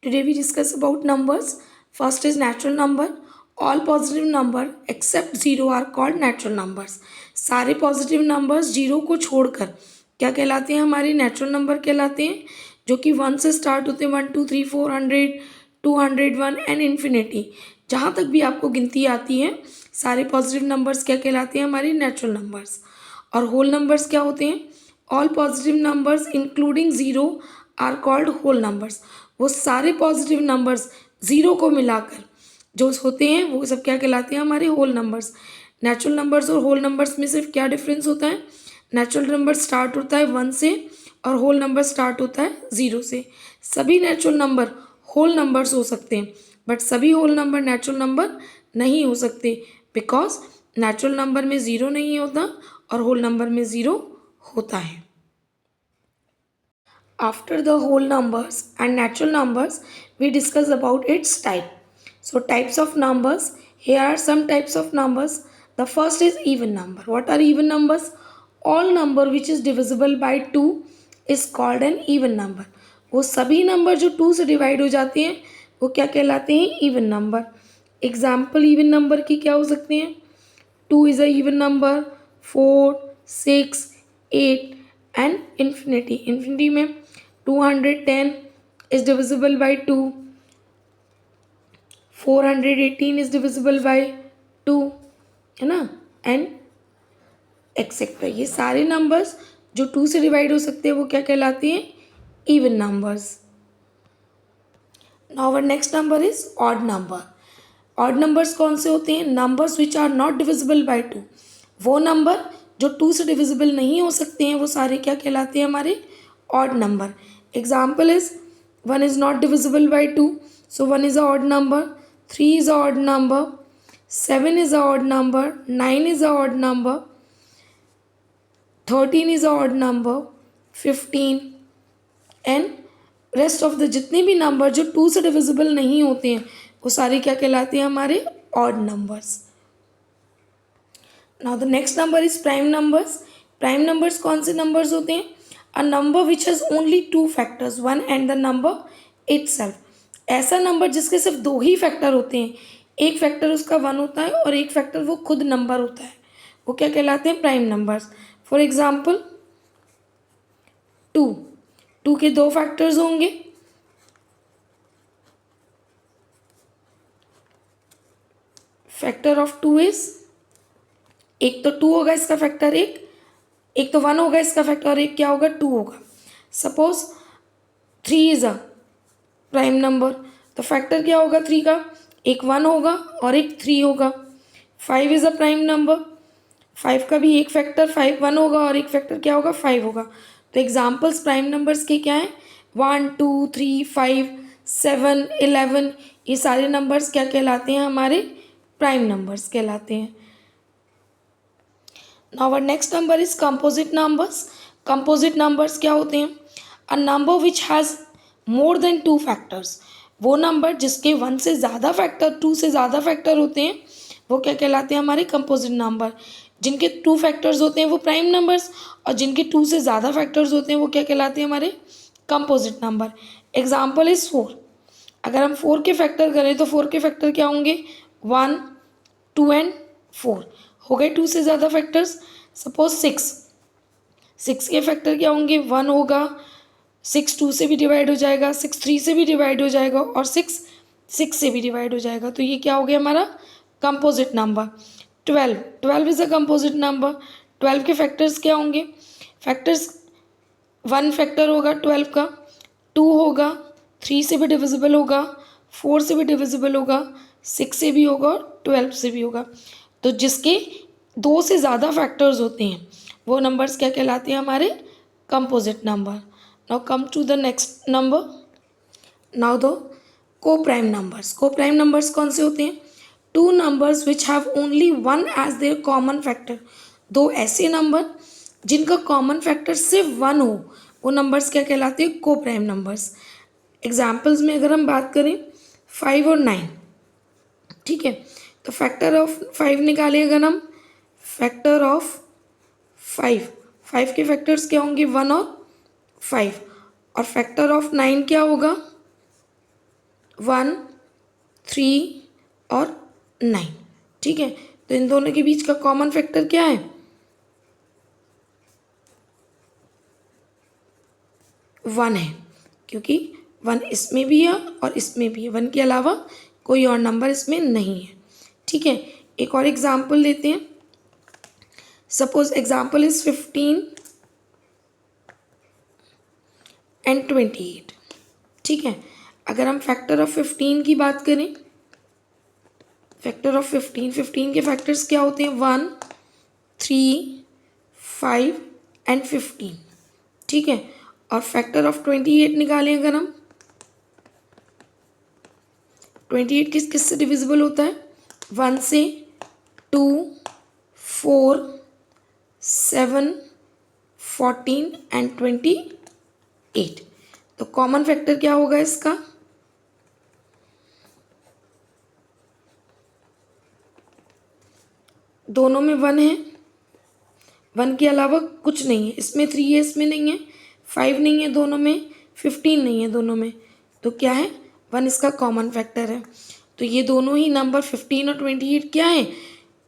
Today we discuss about numbers. First is natural number. All positive number except 0 are called natural numbers. सारे positive numbers zero को छोड़कर क्या कहलाते हैं? हमारे नेचुरल नंबर कहलाते हैं, जो कि 1 से स्टार्ट होते हैं, 1 2 3 400 201 एंड इन्फिनिटी। जहाँ तक भी आपको गिनती आती है, सारे पॉजिटिव नंबर्स क्या कहलाते हैं? हमारे नेचुरल नंबर्स। और होल नंबर्स क्या होते हैं? All positive numbers including zero are called whole numbers. वो सारे पॉजिटिव नंबर्स ज़ीरो को मिलाकर जो होते हैं वो सब क्या कहलाते हैं? हमारे होल नंबर्स। नेचुरल नंबर्स और होल नंबर्स में सिर्फ क्या डिफरेंस होता है? नेचुरल नंबर स्टार्ट होता है 1 से और होल नंबर स्टार्ट होता है 0 से। सभी नेचुरल नंबर होल नंबर्स हो सकते हैं, बट सभी होल नंबर नेचुरल नंबर नहीं हो सकते, बिकॉज नेचुरल नंबर में ज़ीरो नहीं होता और होल नंबर में ज़ीरो होता है। After the whole numbers and natural numbers, we discuss about its type. So types of numbers. Here are some types of numbers. The first is even number. What are even numbers? All number which is divisible by 2 is called an even number. वो सभी number जो 2 से divide हो जाते हैं वो क्या कहलाते हैं? Even number. Example even number की क्या हो सकते हैं? 2 is a even number, 4 6 8 and infinity. Infinity में 210 is divisible by 2, 418 is divisible by 2, है ना, एंड एक्सेट्रा। ये सारे नंबर्स जो 2 से डिवाइड हो सकते हैं वो क्या कहलाते हैं? Even numbers. Now our next number is odd number. Odd numbers कौन से होते हैं? Numbers which are not divisible by 2। वो नंबर जो 2 से डिविजिबल नहीं हो सकते हैं वो सारे क्या कहलाते हैं? हमारे odd number. Example is 1 is not divisible by 2, so 1 is a odd number, 3 is a odd number, 7 is a odd number, 9 is a odd number, 13 is a odd number, 15 and rest of the जितने भी number जो 2 से divisible नहीं होते हैं वो सारे क्या कहलाते हैं? हमारे odd numbers. Now the next number is prime numbers. Prime numbers कौन से नंबर्स होते हैं? A number which has only two factors, one and the number itself. ऐसा नंबर जिसके सिर्फ 2 ही फैक्टर होते हैं, एक फैक्टर उसका 1 होता है और एक फैक्टर वो खुद नंबर होता है, वो क्या कहलाते हैं? Prime numbers. फॉर एग्जाम्पल 2 के 2 फैक्टर्स होंगे, फैक्टर ऑफ 2 इज, एक तो 2 होगा इसका फैक्टर, एक तो 1 होगा इसका फैक्टर और एक क्या होगा? 2 होगा। Suppose 3 is a prime number, तो फैक्टर क्या होगा 3 का? एक 1 होगा और एक 3 होगा। 5 इज अ प्राइम नंबर, 5 का भी एक फैक्टर 1 होगा और एक फैक्टर क्या होगा? 5 होगा। तो एग्जाम्पल्स प्राइम नंबर्स के क्या हैं? 1 2 3 5 7 11, ये सारे नंबर्स क्या कहलाते हैं? हमारे प्राइम नंबर्स कहलाते हैं। Now our next number is composite numbers. Composite numbers क्या होते हैं? A number which has more than 2 factors. वो नंबर जिसके 1 से ज़्यादा फैक्टर 2 से ज़्यादा फैक्टर होते हैं वो क्या कहलाते हैं? हमारे कंपोजिट नंबर। जिनके 2 फैक्टर्स होते हैं वो प्राइम नंबर्स और जिनके 2 से ज़्यादा फैक्टर्स होते हैं वो क्या कहलाते हैं? हमारे कंपोजिट नंबर। Example is 4। अगर हम 4 के फैक्टर करें तो 4 के फैक्टर क्या होंगे? 1 2 एंड 4 हो गए 2 से ज़्यादा फैक्टर्स। सपोज 6 के फैक्टर क्या होंगे? 1 होगा, 6 2 से भी डिवाइड हो जाएगा, 6 3 से भी डिवाइड हो जाएगा और 6 से भी डिवाइड हो जाएगा। तो ये क्या हो गया हमारा? Composite number. 12 is a composite number. 12 के फैक्टर्स क्या होंगे? फैक्टर्स 1 फैक्टर होगा 12 का, 2 होगा, 3 से भी डिविजिबल होगा, 4 से भी डिविजिबल होगा, 6 से भी होगा और 12 से भी होगा। तो जिसके 2 से ज़्यादा फैक्टर्स होते हैं वो नंबर्स क्या कहलाते हैं? हमारे composite number. Now come to the next number. Now दो coprime numbers. Coprime numbers कौन से होते हैं? 2 numbers which have only 1 as their common factor. 2 ऐसे नंबर जिनका कॉमन फैक्टर सिर्फ 1 हो वो नंबर्स क्या कहलाते हैं? को प्राइम नंबर्स। एग्जाम्पल्स में अगर हम बात करें 5 और 9, ठीक है, तो फैक्टर ऑफ 5 निकालें अगर हम, फैक्टर ऑफ 5 के फैक्टर्स क्या होंगे? 1 और 5। और फैक्टर ऑफ 9 क्या होगा? 1, 3 और 9। ठीक है, तो इन दोनों के बीच का कॉमन फैक्टर क्या है? 1 है, क्योंकि 1 इसमें भी है और इसमें भी है। 1 के अलावा कोई और नंबर इसमें नहीं है। ठीक है, एक और एग्जाम्पल लेते हैं। Suppose example is 15 and 28। ठीक है, अगर हम फैक्टर ऑफ 15 की बात करें, फैक्टर ऑफ 15 के फैक्टर्स क्या होते हैं? 1, 3, 5 एंड 15। ठीक है, और फैक्टर ऑफ 28 निकालें अगर हम, 28 किस से डिविजिबल होता है? 1 से, 2, 4, 7, 14 एंड 28। तो कॉमन फैक्टर क्या होगा इसका? दोनों में 1 है, 1 के अलावा कुछ नहीं है। इसमें 3 है, इसमें नहीं है। 5 नहीं है दोनों में, 15 नहीं है दोनों में। तो क्या है? 1 इसका कॉमन फैक्टर है। तो ये दोनों ही नंबर 15 और 28 क्या है?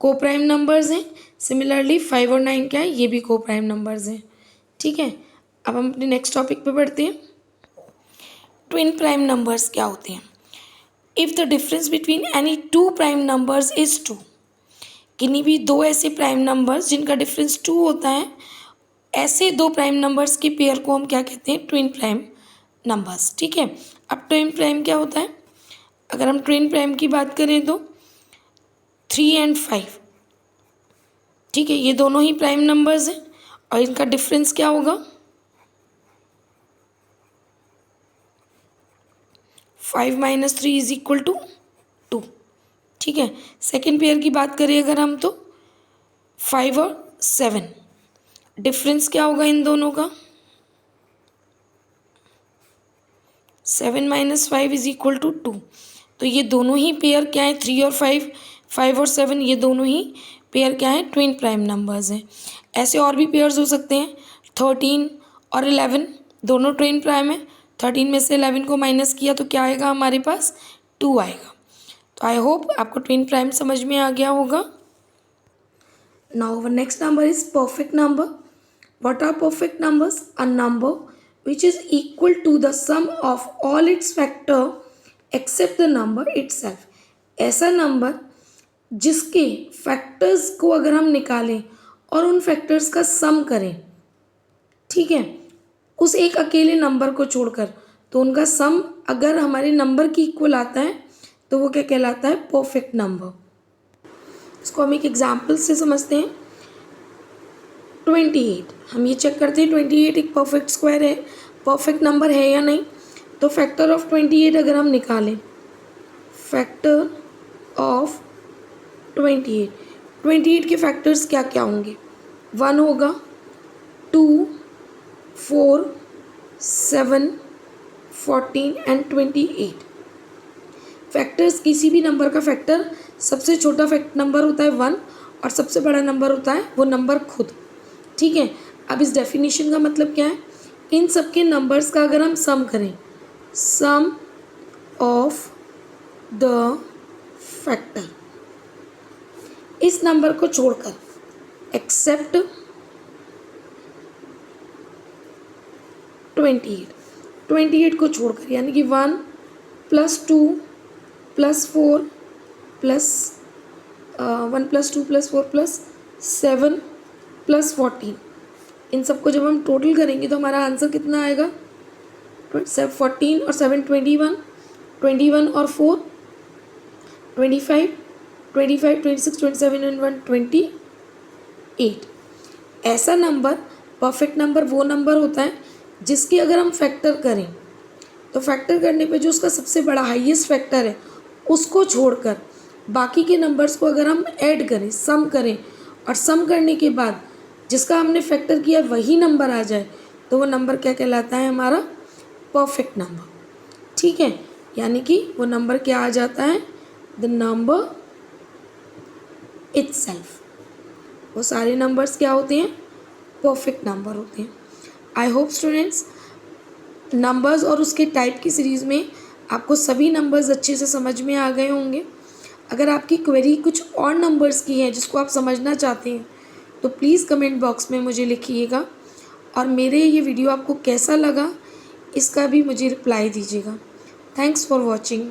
को प्राइम नंबर्स हैं। सिमिलरली 5 और 9 क्या है? ये भी को प्राइम नंबर्स हैं। ठीक है, अब हम अपने नेक्स्ट टॉपिक पे बढ़ते हैं। ट्विन प्राइम नंबर्स क्या होते हैं? If the difference between any two prime numbers is 2, किन्हीं भी दो ऐसे प्राइम नंबर्स जिनका डिफरेंस 2 होता है, ऐसे दो प्राइम नंबर्स के पेयर को हम क्या कहते हैं? Twin prime numbers. ठीक है, अब ट्विन प्राइम क्या होता है? अगर हम ट्विन प्राइम की बात करें तो 3 एंड 5, ठीक है, ये दोनों ही प्राइम नंबर्स हैं और इनका डिफरेंस क्या होगा? 5 - 3 इज इक्वल टू 2। ठीक है, सेकेंड पेयर की बात करें अगर हम, तो 5 और 7, डिफरेंस क्या होगा इन दोनों का? 7 - 5 इज इक्वल टू 2। तो ये दोनों ही पेयर क्या है? 3 और 5, 5 और 7, ये दोनों ही पेयर क्या है? ट्विन प्राइम नंबर्स हैं। ऐसे और भी पेयर्स हो सकते हैं। 13 और 11 दोनों ट्विन प्राइम है। 13 में से 11 को माइनस किया तो क्या आएगा हमारे पास? 2 आएगा। तो आई होप आपको ट्विन प्राइम समझ में आ गया होगा। Now our next number is perfect number. What are perfect numbers? A number which is equal to the sum of all its factor except the number itself। ऐसा number जिसके factors को अगर हम निकालें और उन फैक्टर्स का सम करें, ठीक है, उस एक अकेले नंबर को छोड़कर, तो उनका सम अगर हमारे नंबर की इक्वल आता है तो वो क्या कहलाता है? Perfect number. इसको हम एक एग्जाम्पल से समझते हैं। 28, हम ये चेक करते हैं 28 एक परफेक्ट स्क्वायर है, परफेक्ट नंबर है या नहीं। तो फैक्टर ऑफ 28 अगर हम निकालें, फैक्टर ऑफ 28 के फैक्टर्स क्या क्या होंगे? 1 होगा, 2, 4, 7, 14 एंड 28। फैक्टर्स, किसी भी नंबर का फैक्टर सबसे छोटा नंबर होता है 1 और सबसे बड़ा नंबर होता है वो नंबर खुद। ठीक है, अब इस डेफिनेशन का मतलब क्या है? इन सब के नंबर्स का अगर हम सम करें, सम ऑफ द फैक्टर, इस नंबर को छोड़कर, एक्सेप्ट 28 को छोड़कर, यानी कि 1 + 2 + 4 प्लस 1 + 2 + 4 + 7 + 14, इन सबको जब हम टोटल करेंगे तो हमारा आंसर कितना आएगा? 14 और 7 21, 21 और 4 25, 25, 26, 27 एंड 1 28। ऐसा नंबर, परफेक्ट नंबर वो नंबर होता है जिसकी अगर हम फैक्टर करें तो फैक्टर करने पे जो उसका सबसे बड़ा हाईएस्ट फैक्टर है उसको छोड़कर बाकी के नंबर्स को अगर हम ऐड करें, सम करें, और सम करने के बाद जिसका हमने फैक्टर किया वही नंबर आ जाए तो वो नंबर क्या कहलाता है? हमारा परफेक्ट नंबर। ठीक है, यानी कि वो नंबर क्या आ जाता है? The number itself. वो सारे नंबर्स क्या होते हैं? परफेक्ट नंबर होते हैं। आई होप स्टूडेंट्स, नंबर्स और उसके टाइप की सीरीज़ में आपको सभी नंबर्स अच्छे से समझ में आ गए होंगे। अगर आपकी क्वेरी कुछ और नंबर्स की है जिसको आप समझना चाहते हैं तो प्लीज़ कमेंट बॉक्स में मुझे लिखिएगा, और मेरे ये वीडियो आपको कैसा लगा इसका भी मुझे रिप्लाई दीजिएगा। Thanks for watching.